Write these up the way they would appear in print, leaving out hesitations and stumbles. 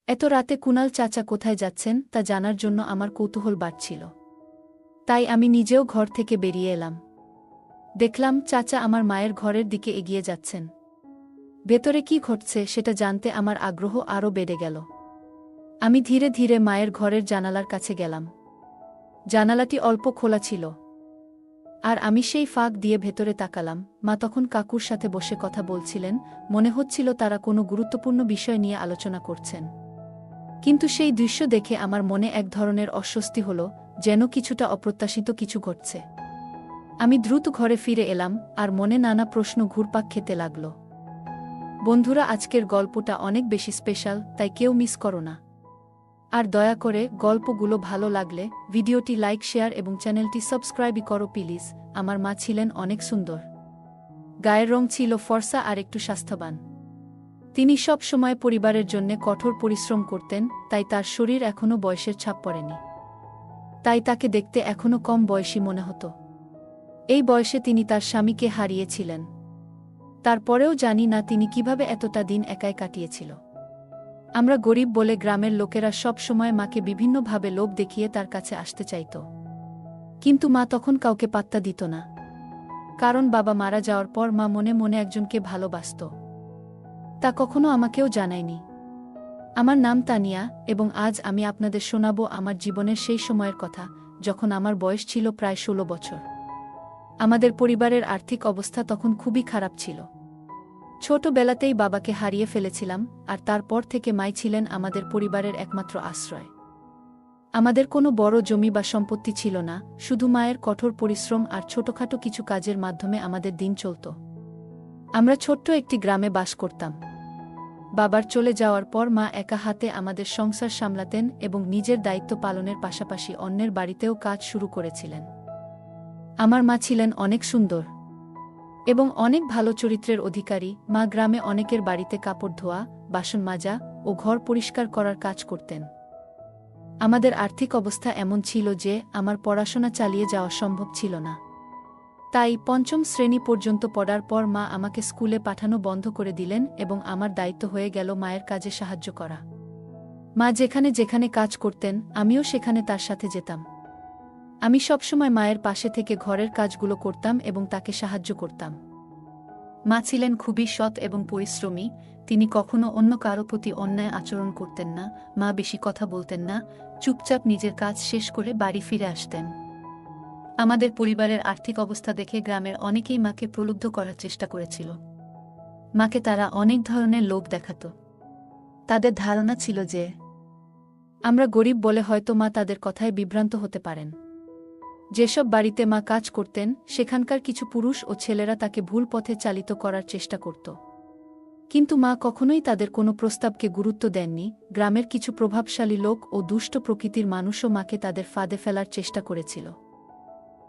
এত রাতে কুনাল চাচা কোথায় যাচ্ছেন তা জানার জন্য আমার কৌতূহল বাড়ছিল। তাই আমি নিজেও ঘর থেকে বেরিয়ে এলাম। দেখলাম চাচা আমার মায়ের ঘরের দিকে এগিয়ে যাচ্ছেন। ভেতরে কি ঘটছে সেটা জানতে আমার আগ্রহ আরও বেড়ে গেল। আমি ধীরে ধীরে মায়ের ঘরের জানালার কাছে গেলাম। জানালাটি অল্প খোলা ছিল, আর আমি সেই ফাঁক দিয়ে ভেতরে তাকালাম। মা তখন কাকুর সাথে বসে কথা বলছিলেন, মনে হচ্ছিল তারা কোনো গুরুত্বপূর্ণ বিষয় নিয়ে আলোচনা করছেন। কিন্তু সেই দৃশ্য দেখে আমার মনে এক ধরনের অস্বস্তি হল, যেন কিছুটা অপ্রত্যাশিত কিছু ঘটছে। আমি দ্রুত ঘরে ফিরে এলাম, আর মনে নানা প্রশ্ন ঘুরপাক খেতে লাগল। বন্ধুরা, আজকের গল্পটা অনেক বেশি স্পেশাল, তাই কেউ মিস করো না। আর দয়া করে গল্পগুলো ভালো লাগলে ভিডিওটি লাইক, শেয়ার এবং চ্যানেলটি সাবস্ক্রাইব করো প্লিজ। আমার মা ছিলেন অনেক সুন্দর। গায়ের রং ছিল ফর্সা আর একটু স্বাস্থ্যবান। তিনি সব সময় পরিবারের জন্য কঠোর পরিশ্রম করতেন, তাই তার শরীর এখনও বয়সের ছাপ পড়েনি। তাই তাকে দেখতে এখনও কম বয়সী মনে হতো। এই বয়সে তিনি তার স্বামীকে হারিয়েছিলেন। তারপরেও জানি না তিনি কিভাবে এতটা দিন একাই কাটিয়েছিল। আমরা গরিব বলে গ্রামের লোকেরা সব সময় মাকে বিভিন্নভাবে লোভ দেখিয়ে তার কাছে আসতে চাইত। কিন্তু মা তখন কাউকে পাত্তা দিত না, কারণ বাবা মারা যাওয়ার পর মা মনে মনে একজনকে ভালোবাসত। তা কখনো আমাকেও জানায়নি। আমার নাম তানিয়া, এবং আজ আমি আপনাদের শোনাব আমার জীবনের সেই সময়ের কথা, যখন আমার বয়স ছিল প্রায় 16 বছর। আমাদের পরিবারের আর্থিক অবস্থা তখন খুবই খারাপ ছিল। ছোটবেলাতেই বাবাকে হারিয়ে ফেলেছিলাম, আর তারপর থেকে মাই ছিলেন আমাদের পরিবারের একমাত্র আশ্রয়। আমাদের কোনো বড় জমি বা সম্পত্তি ছিল না, শুধু মায়ের কঠোর পরিশ্রম আর ছোটখাটো কিছু কাজের মাধ্যমে আমাদের দিন চলত। আমরা ছোট্ট একটি গ্রামে বাস করতাম। বাবার চলে যাওয়ার পর মা একা হাতে আমাদের সংসার সামলাতেন এবং নিজের দায়িত্ব পালনের পাশাপাশি অন্যের বাড়িতেও কাজ শুরু করেছিলেন। আমার মা ছিলেন অনেক সুন্দর এবং অনেক ভালো চরিত্রের অধিকারী। মা গ্রামে অনেকের বাড়িতে কাপড় ধোয়া, বাসন মাজা ও ঘর পরিষ্কার করার কাজ করতেন। আমাদের আর্থিক অবস্থা এমন ছিল যে আমার পড়াশোনা চালিয়ে যাওয়া সম্ভব ছিল না। তাই 5ম শ্রেণী পর্যন্ত পড়ার পর মা আমাকে স্কুলে পাঠানো বন্ধ করে দিলেন এবং আমার দায়িত্ব হয়ে গেল মায়ের কাজে সাহায্য করা। মা যেখানে যেখানে কাজ করতেন আমিও সেখানে তার সাথে যেতাম। আমি সবসময় মায়ের পাশে থেকে ঘরের কাজগুলো করতাম এবং তাকে সাহায্য করতাম। মা ছিলেন খুবই সৎ এবং পরিশ্রমী। তিনি কখনো অন্য কারো প্রতি অন্যায় আচরণ করতেন না। মা বেশি কথা বলতেন না, চুপচাপ নিজের কাজ শেষ করে বাড়ি ফিরে আসতেন। আমাদের পরিবারের আর্থিক অবস্থা দেখে গ্রামের অনেকেই মাকে প্রলুব্ধ করার চেষ্টা করেছিল। মাকে তারা অনেক ধরনের লোভ দেখাত। তাদের ধারণা ছিল যে আমরা গরিব বলে হয়তো মা তাদের কথায় বিভ্রান্ত হতে পারেন। যেসব বাড়িতে মা কাজ করতেন সেখানকার কিছু পুরুষ ও ছেলেরা তাকে ভুল পথে চালিত করার চেষ্টা করত। কিন্তু মা কখনোই তাদের কোনো প্রস্তাবকে গুরুত্ব দেননি। গ্রামের কিছু প্রভাবশালী লোক ও দুষ্ট প্রকৃতির মানুষও মাকে তাদের ফাঁদে ফেলার চেষ্টা করেছিল।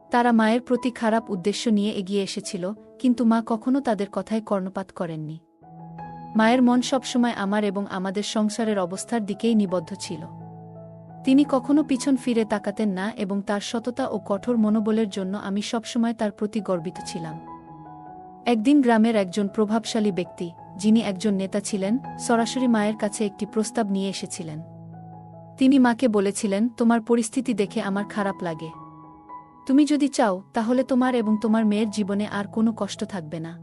তারা মায়ের প্রতি খারাপ উদ্দেশ্য নিয়ে এগিয়ে এসেছিল, কিন্তু মা কখনো তাদের কথায় কর্ণপাত করেননি। মায়ের মন সবসময় আমার এবং আমাদের সংসারের অবস্থার দিকেই নিবদ্ধ ছিল। তিনি কখনো পিছন ফিরে তাকাতেন না এবং তার সততা ও কঠোর মনোবলের জন্য আমি সবসময় তার প্রতি গর্বিত ছিলাম। একদিন গ্রামের একজন প্রভাবশালী ব্যক্তি, যিনি একজন নেতা ছিলেন, সরাসরি মায়ের কাছে একটি প্রস্তাব নিয়ে এসেছিলেন। তিনি মাকে বলেছিলেন, তোমার পরিস্থিতি দেখে আমার খারাপ লাগে। তুমি যদি চাও তাহলে তোমার এবং তোমার মেয়ের জীবনে আর কোনো কষ্ট থাকবে না।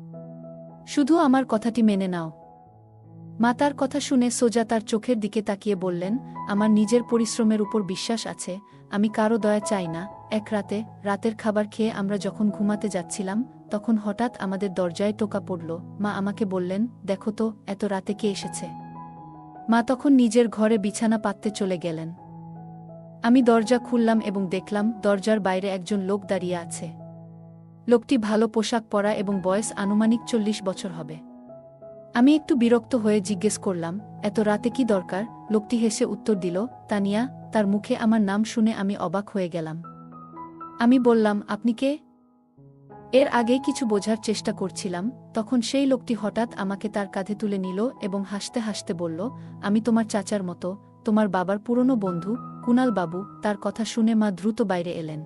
শুধু আমার কথাটি মেনে নাও। মা তার কথা শুনে সোজা তার চোখের দিকে তাকিয়ে বললেন, আমার নিজের পরিশ্রমের উপর বিশ্বাস আছে, আমি কারো দয়া চাই না। এক রাতে, রাতের খাবার খেয়ে আমরা যখন ঘুমাতে যাচ্ছিলাম, তখন হঠাৎ আমাদের দরজায় টোকা পড়ল। মা আমাকে বললেন, দেখো তো এত রাতে কে এসেছে। মা তখন নিজের ঘরে বিছানা পাততে চলে গেলেন। আমি দরজা খুললাম এবং দেখলাম দরজার বাইরে একজন লোক দাঁড়িয়ে আছে। লোকটি ভালো পোশাক পরা এবং বয়স আনুমানিক 40 বছর হবে। আমি একটু বিরক্ত হয়ে জিজ্ঞেস করলাম, এত রাতে কি দরকার? লোকটি হেসে উত্তর দিল, তানিয়া। তার মুখে আমার নাম শুনে আমি অবাক হয়ে গেলাম। আমি বললাম, আপনি কে? এর আগেই কিছু বোঝার চেষ্টা করছিলাম, তখন সেই লোকটি হঠাৎ আমাকে তার কাঁধে তুলে নিল এবং হাসতে হাসতে বলল, আমি তোমার চাচার মতো, তোমার বাবার পুরনো বন্ধু, কুনাল বাবু। তার কথা শুনে মা দ্রুত বাইরে এলেন।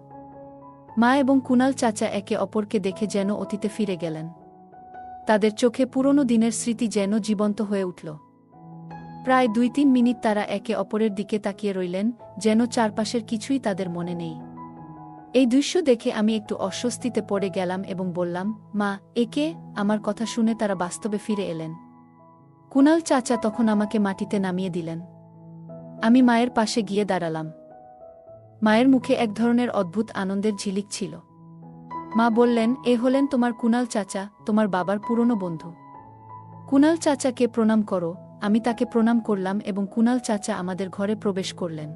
মা এবং কুনাল চাচা একে অপরকে দেখে যেন অতীতে ফিরে গেলেন। তাদের চোখে পুরনো দিনের স্মৃতি যেন জীবন্ত হয়ে উঠল। প্রায় 2-3 মিনিট তারা একে অপরের দিকে তাকিয়ে রইলেন, যেন চারপাশের কিছুই তাদের মনে নেই। এই দৃশ্য দেখে আমি একটু অস্বস্তিতে পড়ে গেলাম এবং বললাম, মা, একে? আমার কথা শুনে তারা বাস্তবে ফিরে এলেন। কুনাল চাচা তখন আমাকে মাটিতে নামিয়ে দিলেন। আমি মায়ের পাশে গিয়ে দাঁড়ালাম। মায়ের মুখে এক ধরনের অদ্ভুত আনন্দের ঝিলিক ছিল। মা বললেন, এ হলেন তোমার কুনাল চাচা, তোমার বাবার পুরনো বন্ধু। কুনাল চাচাকে প্রণাম করো। আমি তাকে প্রণাম করলাম এবং কুনাল চাচা আমাদের ঘরে প্রবেশ করলেন।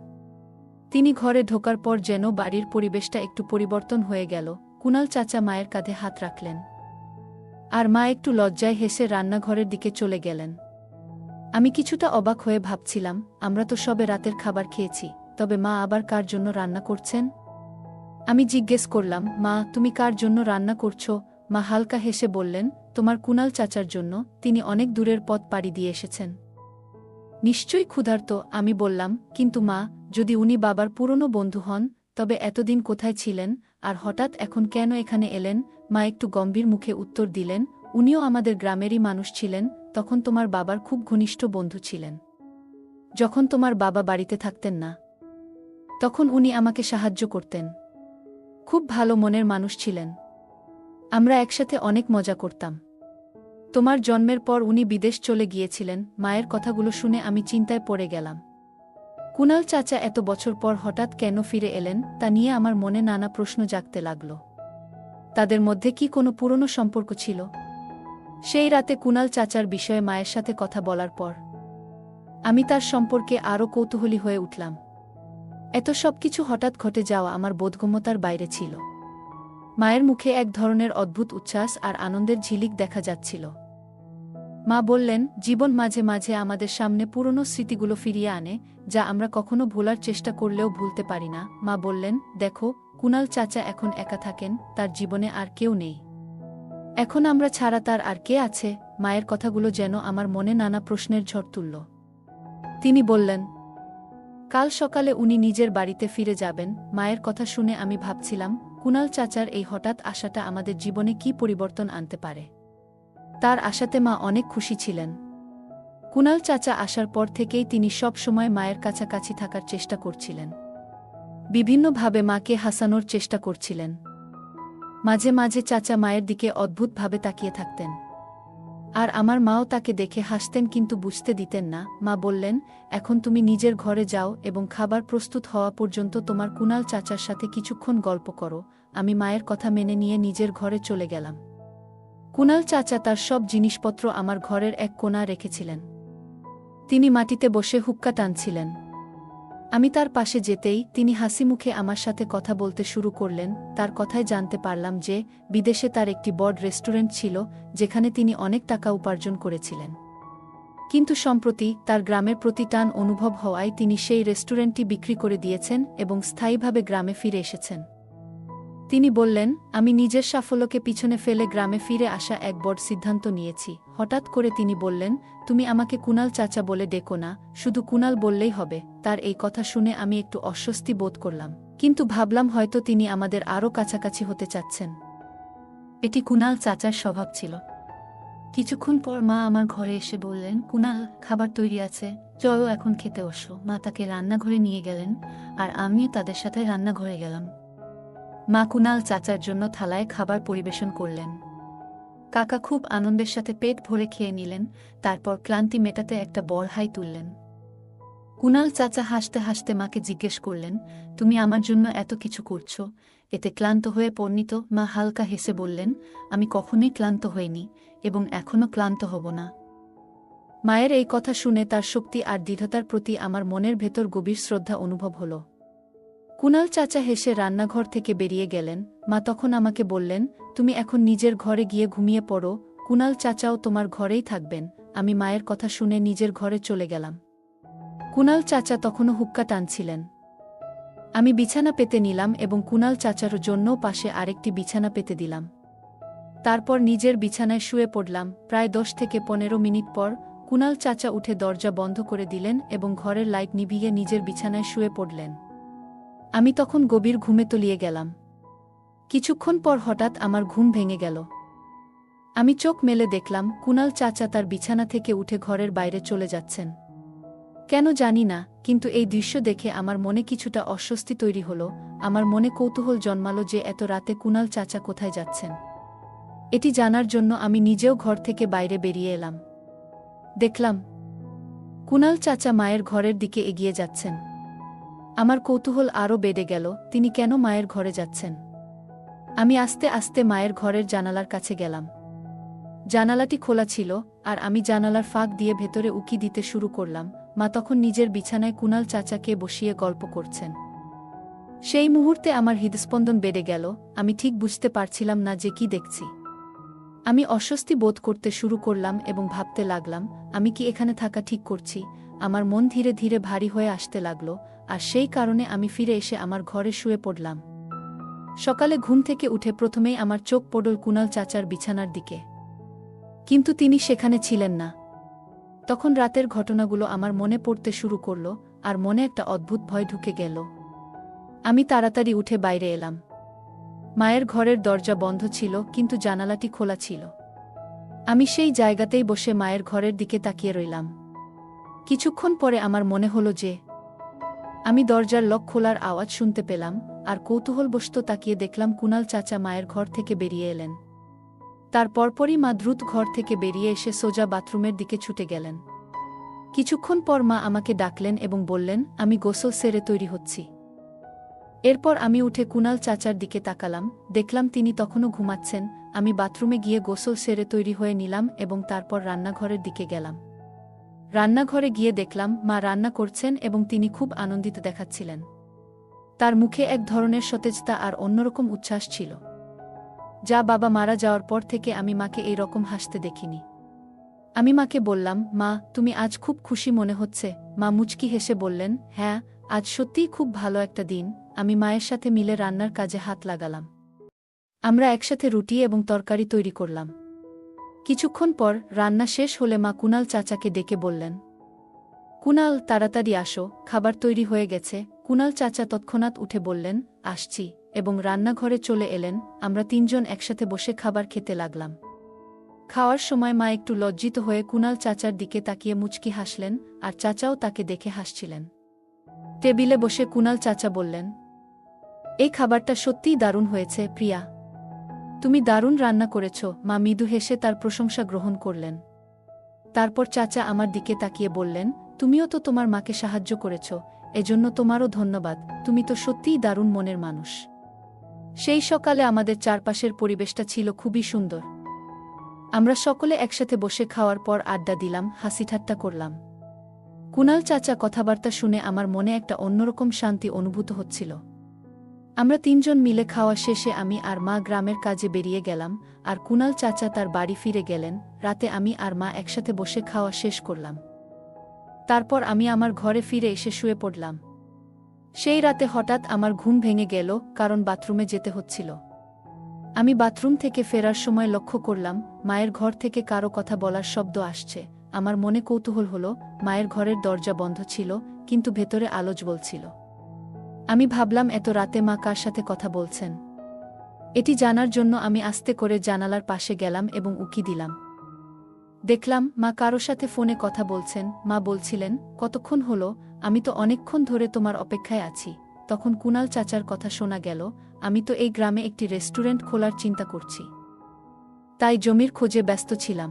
তিনি ঘরে ঢোকার পর যেন বাড়ির পরিবেশটা একটু পরিবর্তন হয়ে গেল। কুনাল চাচা মায়ের কাঁধে হাত রাখলেন। আর মা একটু লজ্জায় হেসে রান্নাঘরের দিকে চলে গেলেন। আমি কিছুটা অবাক হয়ে ভাবছিলাম, আমরা তো সবে রাতের খাবার খেয়েছি, তবে মা আবার কার জন্য রান্না করছেন? আমি জিজ্ঞেস করলাম, মা, তুমি কার জন্য রান্না করছো? মা হালকা হেসে বললেন, তোমার কুনাল চাচার জন্য, তিনি অনেক দূরের পথ পাড়ি দিয়ে এসেছেন। নিশ্চয়ই ক্ষুধার্ত, আমি বললাম। কিন্তু মা, যদি উনি বাবার পুরনো বন্ধু হন, তবে এতদিন কোথায় ছিলেন, আর হঠাৎ এখন কেন এখানে এলেন? মা একটু গম্ভীর মুখে উত্তর দিলেন, উনিও আমাদের গ্রামেরই মানুষ ছিলেন, তখন তোমার বাবার খুব ঘনিষ্ঠ বন্ধু ছিলেন। যখন তোমার বাবা বাড়িতে থাকতেন না, তখন উনি আমাকে সাহায্য করতেন। খুব ভালো মনের মানুষ ছিলেন। আমরা একসাথে অনেক মজা করতাম। তোমার জন্মের পর উনি বিদেশ চলে গিয়েছিলেন। মায়ের কথাগুলো শুনে আমি চিন্তায় পড়ে গেলাম। কুনাল চাচা এত বছর পর হঠাৎ কেন ফিরে এলেন, তা নিয়ে আমার মনে নানা প্রশ্ন জাগতে লাগল। তাদের মধ্যে কি কোনো পুরনো সম্পর্ক ছিল? সেই রাতে কুনাল চাচার বিষয়ে মায়ের সাথে কথা বলার পর আমি তার সম্পর্কে আরও কৌতূহলী হয়ে উঠলাম। এত সবকিছু হঠাৎ ঘটে যাওয়া আমার বোধগম্যতার বাইরে ছিল। মায়ের মুখে এক ধরনের অদ্ভুত উচ্ছ্বাস আর আনন্দের ঝিলিক দেখা যাচ্ছিল। মা বললেন, জীবন মাঝে মাঝে আমাদের সামনে পুরনো স্মৃতিগুলো ফিরিয়ে আনে, যা আমরা কখনো ভোলার চেষ্টা করলেও ভুলতে পারি না। মা বললেন, দেখো, কুনাল চাচা এখন একা থাকেন, তার জীবনে আর কেউ নেই। এখন আমরা ছাড়া তার আর কে আছে? মায়ের কথাগুলো যেন আমার মনে নানা প্রশ্নের ঝড় তুলল। তিনি বললেন, কাল সকালে উনি নিজের বাড়িতে ফিরে যাবেন। মায়ের কথা শুনে আমি ভাবছিলাম, কুনাল চাচার এই হঠাৎ আশাটা আমাদের জীবনে কি পরিবর্তন আনতে পারে। তার আশাতে মা অনেক খুশি ছিলেন। কুনাল চাচা আসার পর থেকেই তিনি সব সময় মায়ের কাছাকাছি থাকার চেষ্টা করছিলেন। বিভিন্নভাবে মাকে হাসানোর চেষ্টা করছিলেন। মাঝে মাঝে চাচা মায়ের দিকে অদ্ভুতভাবে তাকিয়ে থাকতেন। আর আমার মাও তাকে দেখে হাসতেন, কিন্তু বুঝতে দিতেন না। মা বললেন, এখন তুমি নিজের ঘরে যাও এবং খাবার প্রস্তুত হওয়া পর্যন্ত তোমার কুনাল চাচার সাথে কিছুক্ষণ গল্প করো। আমি মায়ের কথা মেনে নিয়ে নিজের ঘরে চলে গেলাম। কুনাল চাচা তার সব জিনিসপত্র আমার ঘরের এক কোণা রেখেছিলেন। তিনি মাটিতে বসে হুক্কা টানছিলেন। আমি তার পাশে যেতেই তিনি হাসিমুখে আমার সাথে কথা বলতে শুরু করলেন। তার কথায় জানতে পারলাম যে বিদেশে তার একটি বড় রেস্টুরেন্ট ছিল, যেখানে তিনি অনেক টাকা উপার্জন করেছিলেন। কিন্তু সম্প্রতি তার গ্রামের প্রতি টান অনুভব হওয়ায় তিনি সেই রেস্টুরেন্টটি বিক্রি করে দিয়েছেন এবং স্থায়ীভাবে গ্রামে ফিরে এসেছেন। তিনি বললেন, আমি নিজের সাফল্যকে পিছনে ফেলে গ্রামে ফিরে আসা এক বড় সিদ্ধান্ত নিয়েছি। হঠাৎ করে তিনি বললেন, তুমি আমাকে কুনাল চাচা বলে ডেকো না, শুধু কুনাল বললেই হবে। তার এই কথা শুনে আমি একটু অস্বস্তি বোধ করলাম, কিন্তু ভাবলাম হয়তো তিনি আমাদের আরও কাছাকাছি হতে চাচ্ছেন। এটি কুনাল চাচার স্বভাব ছিল। কিছুক্ষণ পর মা আমার ঘরে এসে বললেন, কুনাল, খাবার তৈরি আছে, চলো এখন খেতে বসো। মা তাকে রান্নাঘরে নিয়ে গেলেন, আর আমিও তাদের সাথে রান্নাঘরে গেলাম। মা কুনাল চাচার জন্য থালায় খাবার পরিবেশন করলেন। কাকা খুব আনন্দের সাথে পেট ভরে খেয়ে নিলেন, তারপর ক্লান্তি মেটাতে একটা বড় হাই তুললেন। কুনাল চাচা হাসতে হাসতে মাকে জিজ্ঞেস করলেন, তুমি আমার জন্য এত কিছু করছো, এতে ক্লান্ত হয়ে পরিণত? মা হালকা হেসে বললেন, আমি কখনোই ক্লান্ত হইনি এবং এখনও ক্লান্ত হব না। মায়ের এই কথা শুনে তার শক্তি আর দৃঢ়তার প্রতি আমার মনের ভেতর গভীর শ্রদ্ধা অনুভব হল। কুনাল চাচা হেসে রান্নাঘর থেকে বেরিয়ে গেলেন। মা তখন আমাকে বললেন, তুমি এখন নিজের ঘরে গিয়ে ঘুমিয়ে পড়ো, কুনাল চাচাও তোমার ঘরেই থাকবেন। আমি মায়ের কথা শুনে নিজের ঘরে চলে গেলাম। কুনাল চাচা তখনও হুক্কা টানছিলেন। আমি বিছানা পেতে নিলাম এবং কুনাল চাচার জন্যও পাশে আরেকটি বিছানা পেতে দিলাম। তারপর নিজের বিছানায় শুয়ে পড়লাম। প্রায় 10 থেকে 15 মিনিট পর কুনাল চাচা উঠে দরজা বন্ধ করে দিলেন এবং ঘরের লাইট নিভিয়ে নিজের বিছানায় শুয়ে পড়লেন। আমি তখন গভীর ঘুমে তলিয়ে গেলাম। কিছুক্ষণ পর হঠাৎ আমার ঘুম ভেঙে গেল। আমি চোখ মেলে দেখলাম কুনাল চাচা তার বিছানা থেকে উঠে ঘরের বাইরে চলে যাচ্ছেন। কেন জানি না, কিন্তু এই দৃশ্য দেখে আমার মনে কিছুটা অস্বস্তি তৈরি হলো। আমার মনে কৌতূহল জন্মালো যে এত রাতে কুণাল চাচা কোথায় যাচ্ছেন। এটি জানার জন্য আমি নিজেও ঘর থেকে বাইরে বেরিয়ে এলাম। দেখলাম কুণাল চাচা মায়ের ঘরের দিকে এগিয়ে যাচ্ছেন। আমার কৌতূহল আরও বেড়ে গেল, তিনি কেন মায়ের ঘরে যাচ্ছেন। আমি আস্তে আস্তে মায়ের ঘরের জানালার কাছে গেলাম। জানালাটি খোলা ছিল, আর আমি জানালার ফাঁক দিয়ে ভেতরে উকি দিতে শুরু করলাম। মা তখন নিজের বিছানায় কুণাল চাচাকে বসিয়ে গল্প করছেন। সেই মুহূর্তে আমার হৃদস্পন্দন বেড়ে গেল। আমি ঠিক বুঝতে পারছিলাম না যে কি দেখছি। আমি অস্বস্তি বোধ করতে শুরু করলাম এবং ভাবতে লাগলাম, আমি কি এখানে থাকা ঠিক করছি। আমার মন ধীরে ধীরে ভারী হয়ে আসতে লাগল, আর সেই কারণে আমি ফিরে এসে আমার ঘরে শুয়ে পড়লাম। সকালে ঘুম থেকে উঠে প্রথমেই আমার চোখ পড়ল কুণাল চাচার বিছানার দিকে, কিন্তু তিনি সেখানে ছিলেন না। তখন রাতের ঘটনাগুলো আমার মনে পড়তে শুরু করল, আর মনে একটা অদ্ভুত ভয় ঢুকে গেল। আমি তাড়াতাড়ি উঠে বাইরে এলাম। মায়ের ঘরের দরজা বন্ধ ছিল, কিন্তু জানালাটি খোলা ছিল। আমি সেই জায়গাতেই বসে মায়ের ঘরের দিকে তাকিয়ে রইলাম। কিছুক্ষণ পরে আমার মনে হলো যে আমি দরজার লক খোলার আওয়াজ শুনতে পেলাম, আর কৌতূহলবশত তাকিয়ে দেখলাম কুণাল চাচা মায়ের ঘর থেকে বেরিয়ে এলেন। তার পরপরই মা দ্রুত ঘর থেকে বেরিয়ে এসে সোজা বাথরুমের দিকে ছুটে গেলেন। কিছুক্ষণ পর মা আমাকে ডাকলেন এবং বললেন, আমি গোসল সেরে তৈরি হচ্ছি। এরপর আমি উঠে কুণাল চাচার দিকে তাকালাম, দেখলাম তিনি তখনও ঘুমাচ্ছেন। আমি বাথরুমে গিয়ে গোসল সেরে তৈরি হয়ে নিলাম এবং তারপর রান্নাঘরের দিকে গেলাম। রান্নাঘরে গিয়ে দেখলাম মা রান্না করছেন এবং তিনি খুব আনন্দিত দেখাচ্ছিলেন। তার মুখে এক ধরনের সতেজতা আর অন্যরকম উচ্ছ্বাস ছিল, যা বাবা মারা যাওয়ার পর থেকে আমি মাকে এই রকম হাসতে দেখিনি। আমি মাকে বললাম, মা, তুমি আজ খুব খুশি মনে হচ্ছে। মা মুচকি হেসে বললেন, হ্যাঁ, আজ সত্যিই খুব ভালো একটা দিন। আমি মায়ের সাথে মিলে রান্নার কাজে হাত লাগালাম। আমরা একসাথে রুটি এবং তরকারি তৈরি করলাম। কিছুক্ষণ পর রান্না শেষ হলে মা কুণাল চাচাকে ডেকে বললেন, কুণাল, তাড়াতাড়ি আসো, খাবার তৈরি হয়ে গেছে। কুণাল চাচা তৎক্ষণাৎ উঠে বললেন, আসছি, এবং রান্নাঘরে চলে এলেন। আমরা তিনজন একসাথে বসে খাবার খেতে লাগলাম। খাওয়ার সময় মা একটু লজ্জিত হয়ে কুণাল চাচার দিকে তাকিয়ে মুচকি হাসলেন, আর চাচাও তাকে দেখে হাসছিলেন। টেবিলে বসে কুণাল চাচা বললেন, এই খাবারটা সত্যিই দারুণ হয়েছে প্রিয়া, তুমি দারুণ রান্না করেছ। মা মৃদু হেসে তার প্রশংসা গ্রহণ করলেন। তারপর চাচা আমার দিকে তাকিয়ে বললেন, তুমিও তো তোমার মাকে সাহায্য করেছ, এজন্য তোমারও ধন্যবাদ। তুমি তো সত্যিই দারুণ মনের মানুষ। সেই সকালে আমাদের চারপাশের পরিবেশটা ছিল খুবই সুন্দর। আমরা সকলে একসাথে বসে খাওয়ার পর আড্ডা দিলাম, হাসিঠাট্টা করলাম। কুণাল চাচা কথাবার্তা শুনে আমার মনে একটা অন্যরকম শান্তি অনুভূত হচ্ছিল। আমরা তিনজন মিলে খাওয়া শেষে আমি আর মা গ্রামের কাজে বেরিয়ে গেলাম, আর কুণাল চাচা তার বাড়ি ফিরে গেলেন। রাতে আমি আর মা একসাথে বসে খাওয়া শেষ করলাম। তারপর আমি আমার ঘরে ফিরে এসে শুয়ে পড়লাম। সেই রাতে হঠাৎ আমার ঘুম ভেঙে গেল, কারণ বাথরুমে যেতে হচ্ছিল। আমি বাথরুম থেকে ফেরার সময় লক্ষ্য করলাম মায়ের ঘর থেকে কারো কথা বলার শব্দ আসছে। আমার মনে কৌতূহল হলো, মায়ের ঘরের দরজা বন্ধ ছিল, কিন্তু ভেতরে আলো জ্বলছিল। আমি ভাবলাম এত রাতে মা কার সাথে কথা বলছেন। এটি জানার জন্য আমি আস্তে করে জানালার পাশে গেলাম এবং উকি দিলাম। দেখলাম মা কারো সাথে ফোনে কথা বলছেন। মা বলছিলেন, কতক্ষণ হলো, আমি তো অনেকক্ষণ ধরে তোমার অপেক্ষায় আছি। তখন কুণাল চাচার কথা শোনা গেল, আমি তো এই গ্রামে একটি রেস্টুরেন্ট খোলার চিন্তা করছি, তাই জমির খোঁজে ব্যস্ত ছিলাম।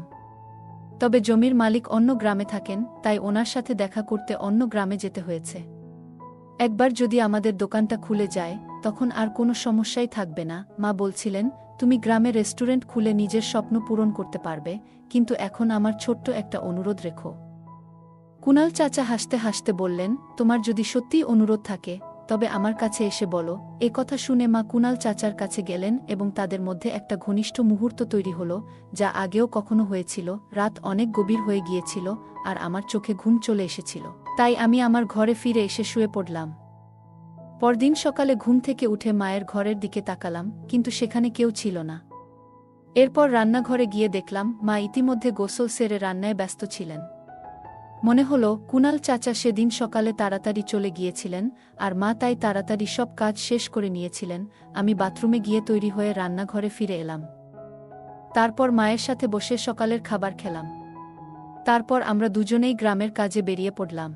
তবে জমির মালিক অন্য গ্রামে থাকেন, তাই ওনার সাথে দেখা করতে অন্য গ্রামে যেতে হয়েছে। একবার যদি আমাদের দোকানটা খুলে যায়, তখন আর কোনো সমস্যাই থাকবে না। মা বলছিলেন, তুমি গ্রামে রেস্টুরেন্ট খুলে নিজের স্বপ্ন পূরণ করতে পারবে, কিন্তু এখন আমার ছোট্ট একটা অনুরোধ রেখো। কুণাল চাচা হাসতে হাসতে বললেন, তোমার যদি সত্যিই অনুরোধ থাকে, তবে আমার কাছে এসে বলো। এ কথা শুনে মা কুণাল চাচার কাছে গেলেন এবং তাদের মধ্যে একটা ঘনিষ্ঠ মুহূর্ত তৈরি হলো, যা আগেও কখনো হয়েছিল। রাত অনেক গভীর হয়ে গিয়েছিল, আর আমার চোখে ঘুম চলে এসেছিল, তাই আমি আমার ঘরে ফিরে এসে শুয়ে পড়লাম। পরদিন সকালে ঘুম থেকে উঠে মায়ের ঘরের দিকে তাকালাম, কিন্তু সেখানে কেউ ছিল না। এরপর রান্নাঘরে গিয়ে দেখলাম মা ইতিমধ্যে গোসল সেরে রান্নায় ব্যস্ত ছিলেন। মনে হলো কুণাল চাচা সেদিন সকালে তাড়াতাড়ি চলে গিয়েছিলেন, আর মা তাই তাড়াতাড়ি সব কাজ শেষ করে নিয়েছিলেন। আমি বাথরুমে গিয়ে তৈরি হয়ে রান্নাঘরে ফিরে এলাম। তারপর মায়ের সাথে বসে সকালের খাবার খেলাম। তারপর আমরা দুজনেই গ্রামের কাজে বেরিয়ে পড়লাম।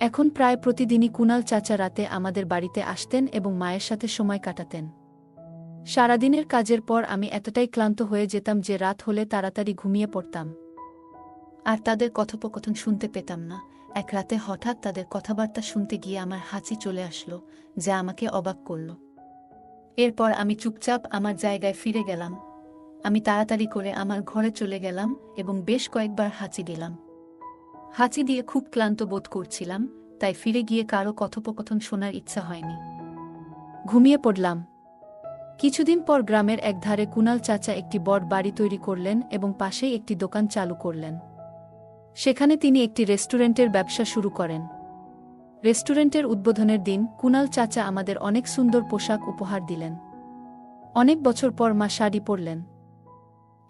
এখন প্রায় প্রতিদিনই কুনাল চাচা রাতে আমাদের বাড়িতে আসতেন এবং মায়ের সাথে সময় কাটাতেন। সারাদিনের কাজের পর আমি এতটাই ক্লান্ত হয়ে যেতাম যে রাত হলে তাড়াতাড়ি ঘুমিয়ে পড়তাম। আর তাদের কথোপকথন শুনতে পেতাম না। এক রাতে হঠাৎ তাদের কথাবার্তা শুনতে গিয়ে আমার হাঁচি চলে আসলো, যা আমাকে অবাক করল। এরপর আমি চুপচাপ আমার জায়গায় ফিরে গেলাম। আমি তাড়াতাড়ি করে আমার ঘরে চলে গেলাম এবং বেশ কয়েকবার হাঁচি দিলাম। হাঁচি দিয়ে খুব ক্লান্ত বোধ করছিলাম, তাই ফিরে গিয়ে কারো কথোপকথন শোনার ইচ্ছা হয়নি। ঘুমিয়ে পড়লাম। কিছুদিন পর গ্রামের একধারে কুনাল চাচা একটি বড় বাড়ি তৈরি করলেন এবং পাশেই একটি দোকান চালু করলেন। সেখানে তিনি একটি রেস্টুরেন্টের ব্যবসা শুরু করেন। রেস্টুরেন্টের উদ্বোধনের দিন কুনাল চাচা আমাদের অনেক সুন্দর পোশাক উপহার দিলেন। অনেক বছর পর মা শাড়ি পরলেন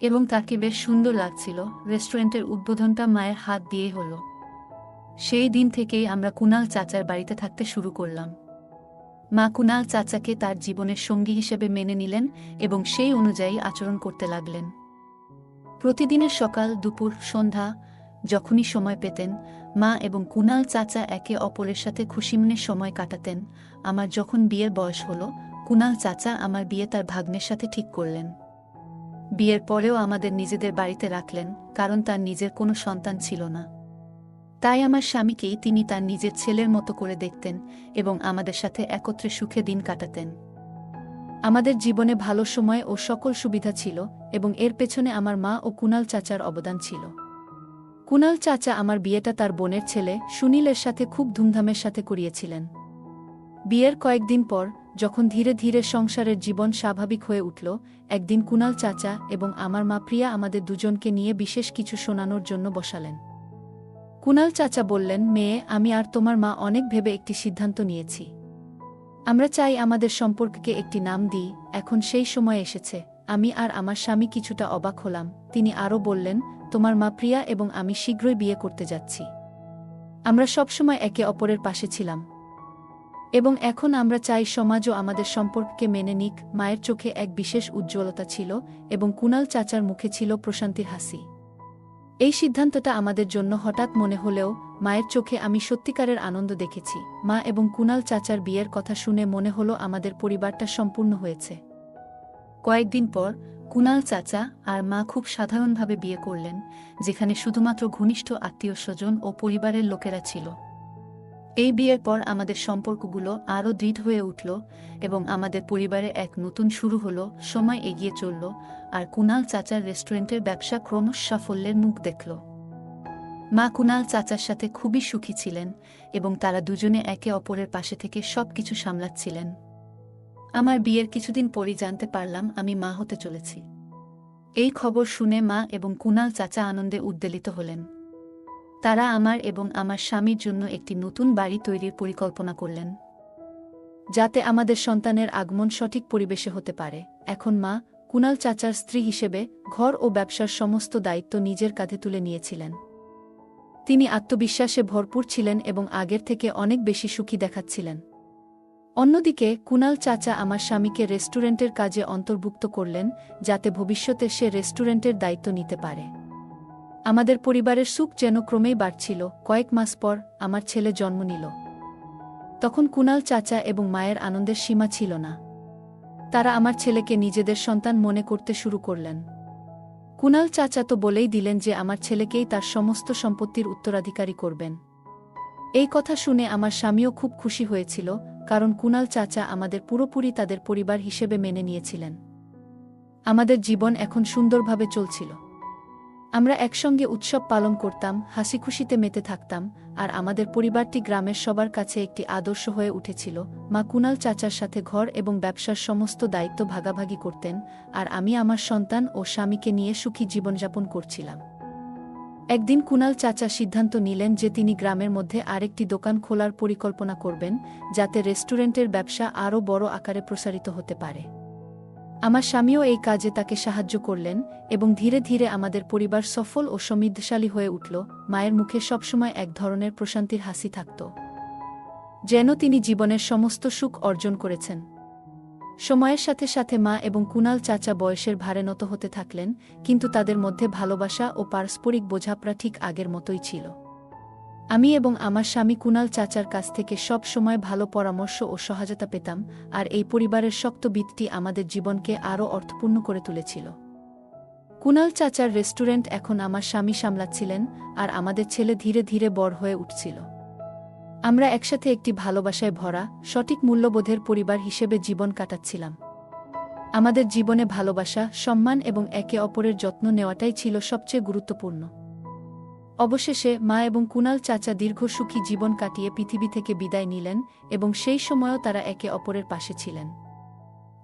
এবং তাকে বেশ সুন্দর লাগছিল। রেস্টুরেন্টের উদ্বোধনটা মায়ের হাত দিয়ে হলো। সেই দিন থেকেই আমরা কুনাল চাচার বাড়িতে থাকতে শুরু করলাম। মা কুনাল চাচাকে তার জীবনের সঙ্গী হিসেবে মেনে নিলেন এবং সেই অনুযায়ী আচরণ করতে লাগলেন। প্রতিদিনের সকাল, দুপুর, সন্ধ্যা যখনই সময় পেতেন, মা এবং কুনাল চাচা একে অপরের সাথে খুশিমনে সময় কাটাতেন। আমার যখন বিয়ের বয়স হলো, কুনাল চাচা আমার বিয়ে তার ভাগ্নের সাথে ঠিক করলেন। বিয়ের পরেও আমাদের নিজেদের বাড়িতে রাখলেন, কারণ তার নিজের কোনো সন্তান ছিল না। তাই আমার স্বামীকেই তিনি তার নিজের ছেলের মতো করে দেখতেন এবং আমাদের সাথে একত্রে সুখে দিন কাটাতেন। আমাদের জীবনে ভালো সময় ও সকল সুবিধা ছিল এবং এর পেছনে আমার মা ও কুনাল চাচার অবদান ছিল। কুনাল চাচা আমার বিয়েটা তার বোনের ছেলে সুনীলের সাথে খুব ধুমধামের সাথে করিয়েছিলেন। বিয়ের কয়েকদিন পর, যখন ধীরে ধীরে সংসারের জীবন স্বাভাবিক হয়ে উঠল, একদিন কুনাল চাচা এবং আমার মা প্রিয়া আমাদের দুজনকে নিয়ে বিশেষ কিছু শোনানোর জন্য বসালেন। কুনাল চাচা বললেন, মেয়ে, আমি আর তোমার মা অনেক ভেবে একটি সিদ্ধান্ত নিয়েছি। আমরা চাই আমাদের সম্পর্ককে একটি নাম দিই। এখন সেই সময় এসেছে। আমি আর আমার স্বামী কিছুটা অবাক হলাম। তিনি আরও বললেন, তোমার মা প্রিয়া এবং আমি শীঘ্রই বিয়ে করতে যাচ্ছি। আমরা সবসময় একে অপরের পাশে ছিলাম এবং এখন আমরা চাই সমাজও আমাদের সম্পর্ককে মেনে নিক। মায়ের চোখে এক বিশেষ উজ্জ্বলতা ছিল এবং কুনাল চাচার মুখে ছিল প্রশান্তির হাসি। এই সিদ্ধান্তটা আমাদের জন্য হঠাৎ মনে হলেও মায়ের চোখে আমি সত্যিকারের আনন্দ দেখেছি। মা এবং কুনাল চাচার বিয়ের কথা শুনে মনে হলো আমাদের পরিবারটা সম্পূর্ণ হয়েছে। কয়েকদিন পর কুনাল চাচা আর মা খুব সাধারণভাবে বিয়ে করলেন, যেখানে শুধুমাত্র ঘনিষ্ঠ আত্মীয়স্বজন ও পরিবারের লোকেরা ছিল। এই বিয়ের পর আমাদের সম্পর্কগুলো আরও দৃঢ় হয়ে উঠল এবং আমাদের পরিবারে এক নতুন শুরু হলো। সময় এগিয়ে চলল আর কুনাল চাচার রেস্টুরেন্টের ব্যবসা ক্রমশ সাফল্যের মুখ দেখল। মা কুনাল চাচার সাথে খুবই সুখী ছিলেন এবং তারা দুজনে একে অপরের পাশে থেকে সবকিছু সামলাচ্ছিলেন। আমার বিয়ের কিছুদিন পরই জানতে পারলাম আমি মা হতে চলেছি। এই খবর শুনে মা এবং কুনাল চাচা আনন্দে উদ্বেলিত হলেন। তারা আমার এবং আমার স্বামীর জন্য একটি নতুন বাড়ি তৈরির পরিকল্পনা করলেন, যাতে আমাদের সন্তানের আগমন সঠিক পরিবেশে হতে পারে। এখন মা কুনাল চাচার স্ত্রী হিসেবে ঘর ও ব্যবসার সমস্ত দায়িত্ব নিজের কাঁধে তুলে নিয়েছিলেন। তিনি আত্মবিশ্বাসে ভরপুর ছিলেন এবং আগের থেকে অনেক বেশি সুখী দেখাচ্ছিলেন। অন্যদিকে কুনাল চাচা আমার স্বামীকে রেস্টুরেন্টের কাজে অন্তর্ভুক্ত করলেন, যাতে ভবিষ্যতে সে রেস্টুরেন্টের দায়িত্ব নিতে পারে। আমাদের পরিবারের সুখ যেন ক্রমেই বাড়ছিল। কয়েক মাস পর আমার ছেলে জন্ম নিল। তখন কুনাল চাচা এবং মায়ের আনন্দের সীমা ছিল না। তারা আমার ছেলেকে নিজেদের সন্তান মনে করতে শুরু করলেন। কুনাল চাচা তো বলেই দিলেন যে আমার ছেলেকেই তার সমস্ত সম্পত্তির উত্তরাধিকারী করবেন। এই কথা শুনে আমার স্বামীও খুব খুশি হয়েছিল, কারণ কুনাল চাচা আমাদের পুরোপুরি তাদের পরিবার হিসেবে মেনে নিয়েছিলেন। আমাদের জীবন এখন সুন্দরভাবে চলছিল। আমরা একসঙ্গে উৎসব পালন করতাম, হাসিখুশিতে মেতে থাকতাম, আর আমাদের পরিবারটি গ্রামের সবার কাছে একটি আদর্শ হয়ে উঠেছিল। মা কুনাল চাচার সাথে ঘর এবং ব্যবসার সমস্ত দায়িত্ব ভাগাভাগি করতেন, আর আমি আমার সন্তান ও স্বামীকে নিয়ে সুখী জীবনযাপন করছিলাম। একদিন কুনাল চাচা সিদ্ধান্ত নিলেন যে তিনি গ্রামের মধ্যে আরেকটি দোকান খোলার পরিকল্পনা করবেন, যাতে রেস্টুরেন্টের ব্যবসা আরও বড় আকারে প্রসারিত হতে পারে। আমার স্বামীও এই কাজে তাকে সাহায্য করলেন এবং ধীরে ধীরে আমাদের পরিবার সফল ও সমৃদ্ধশালী হয়ে উঠল। মায়ের মুখে সবসময় এক ধরনের প্রশান্তির হাসি থাকত, যেন তিনি জীবনের সমস্ত সুখ অর্জন করেছেন। সময়ের সাথে সাথে মা এবং কুনাল চাচা বয়সের ভারে নত হতে থাকলেন, কিন্তু তাদের মধ্যে ভালোবাসা ও পারস্পরিক বোঝাপড়া ঠিক আগের মতোই ছিল। আমি এবং আমার স্বামী কুনাল চাচার কাছ থেকে সব সময় ভালো পরামর্শ ও সহায়তা পেতাম, আর এই পরিবারের শক্ত ভিতটি আমাদের জীবনকে আরও অর্থপূর্ণ করে তুলেছিল। কুনাল চাচার রেস্টুরেন্ট এখন আমার স্বামী সামলাচ্ছিলেন, আর আমাদের ছেলে ধীরে ধীরে বড় হয়ে উঠছিল। আমরা একসাথে একটি ভালোবাসায় ভরা, সঠিক মূল্যবোধের পরিবার হিসেবে জীবন কাটাচ্ছিলাম। আমাদের জীবনে ভালোবাসা, সম্মান এবং একে অপরের যত্ন নেওয়াটাই ছিল সবচেয়ে গুরুত্বপূর্ণ। অবশেষে মা এবং কুনাল চাচা দীর্ঘ সুখী জীবন কাটিয়ে পৃথিবী থেকে বিদায় নিলেন, এবং সেই সময়ও তারা একে অপরের পাশে ছিলেন।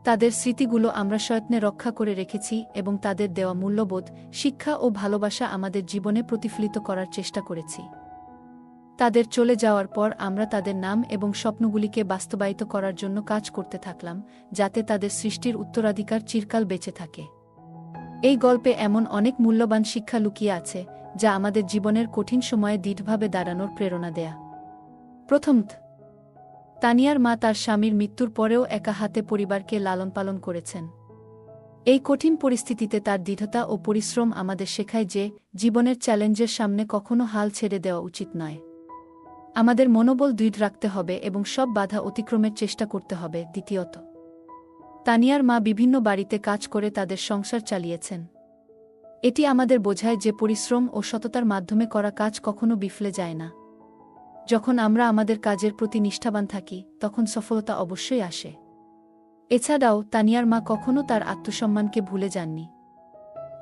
তাদের স্মৃতিগুলো আমরা সযত্নে রক্ষা করে রেখেছি, এবং তাদের দেওয়া মূল্যবোধ, শিক্ষা ও ভালোবাসা আমাদের জীবনে প্রতিফলিত করার চেষ্টা করেছি। তাদের চলে যাওয়ার পর আমরা তাদের নাম এবং স্বপ্নগুলিকে বাস্তবায়িত করার জন্য কাজ করতে থাকলাম, যাতে তাদের সৃষ্টির উত্তরাধিকার চিরকাল বেঁচে থাকে। এই গল্পে এমন অনেক মূল্যবান শিক্ষা লুকিয়ে আছে, যা আমাদের জীবনের কঠিন সময়ে দৃঢ়ভাবে দাঁড়ানোর প্রেরণা দেয়া। প্রথমত, তানিয়ার মা তার স্বামীর মৃত্যুর পরেও একা হাতে পরিবারকে লালন পালন করেছেন। এই কঠিন পরিস্থিতিতে তার দৃঢ়তা ও পরিশ্রম আমাদের শেখায় যে, জীবনের চ্যালেঞ্জের সামনে কখনো হাল ছেড়ে দেওয়া উচিত নয়। আমাদের মনোবল দৃঢ় রাখতে হবে এবং সব বাধা অতিক্রমের চেষ্টা করতে হবে। দ্বিতীয়ত, তানিয়ার মা বিভিন্ন বাড়িতে কাজ করে তাদের সংসার চালিয়েছেন। এটি আমাদের বোঝায় যে পরিশ্রম ও সততার মাধ্যমে করা কাজ কখনো বিফলে যায় না। যখন আমরা আমাদের কাজের প্রতি নিষ্ঠাবান থাকি, তখন সফলতা অবশ্যই আসে। এছাড়াও তানিয়ার মা কখনো তার আত্মসম্মানকে ভুলে যাননি।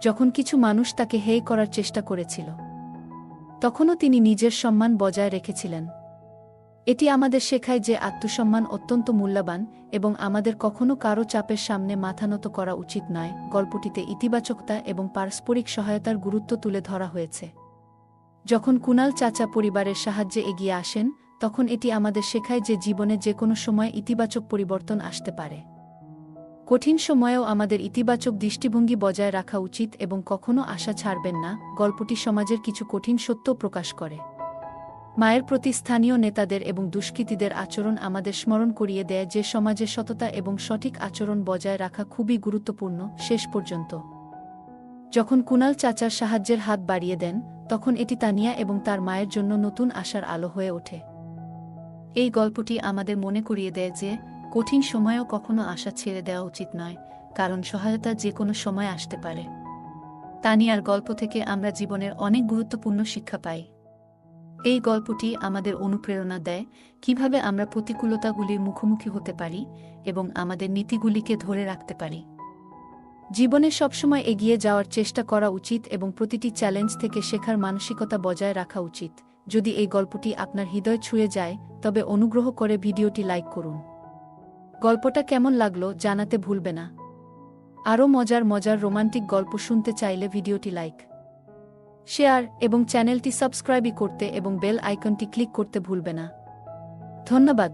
যখন কিছু মানুষ তাকে হেয় করার চেষ্টা করেছিল, তখনও তিনি নিজের সম্মান বজায় রেখেছিলেন। এটি আমাদের শেখায় যে আত্মসম্মান অত্যন্ত মূল্যবান, এবং আমাদের কখনো কারও চাপের সামনে মাথা নত করা উচিত নয়। গল্পটিতে ইতিবাচকতা এবং পারস্পরিক সহায়তার গুরুত্ব তুলে ধরা হয়েছে। যখন কুনাল চাচা পরিবারের সাহায্যে এগিয়ে আসেন, তখন এটি আমাদের শেখায় যে জীবনে যে কোনো সময় ইতিবাচক পরিবর্তন আসতে পারে। কঠিন সময়েও আমাদের ইতিবাচক দৃষ্টিভঙ্গি বজায় রাখা উচিত এবং কখনো আশা ছাড়বেন না। গল্পটি সমাজের কিছু কঠিন সত্য প্রকাশ করে। মায়ের প্রতি স্থানীয় নেতাদের এবং দুষ্কৃতীদের আচরণ আমাদের স্মরণ করিয়ে দেয় যে সমাজে সততা এবং সঠিক আচরণ বজায় রাখা খুবই গুরুত্বপূর্ণ। শেষ পর্যন্ত, যখন কুনাল চাচার সাহায্যের হাত বাড়িয়ে দেন, তখন এটি তানিয়া এবং তার মায়ের জন্য নতুন আশার আলো হয়ে ওঠে। এই গল্পটি আমাদের মনে করিয়ে দেয় যে কঠিন সময়েও কখনো আশা ছেড়ে দেওয়া উচিত নয়, কারণ সহায়তা যে কোনো সময় আসতে পারে। তানিয়ার গল্প থেকে আমরা জীবনের অনেক গুরুত্বপূর্ণ শিক্ষা পাই। এই গল্পটি আমাদের অনুপ্রেরণা দেয় কিভাবে আমরা প্রতিকূলতাগুলির মুখোমুখি হতে পারি এবং আমাদের নীতিগুলিকে ধরে রাখতে পারি। জীবনে সবসময় এগিয়ে যাওয়ার চেষ্টা করা উচিত এবং প্রতিটি চ্যালেঞ্জ থেকে শেখার মানসিকতা বজায় রাখা উচিত। যদি এই গল্পটি আপনার হৃদয় ছুঁয়ে যায়, তবে অনুগ্রহ করে ভিডিওটি লাইক করুন। গল্পটা কেমন লাগলো জানাতে ভুলবে না। আরও মজার মজার রোমান্টিক গল্প শুনতে চাইলে ভিডিওটি লাইক, শেয়ার এবং চ্যানেলটি সাবস্ক্রাইব করতে এবং বেল আইকনটি ক্লিক করতে ভুলবে না। ধন্যবাদ।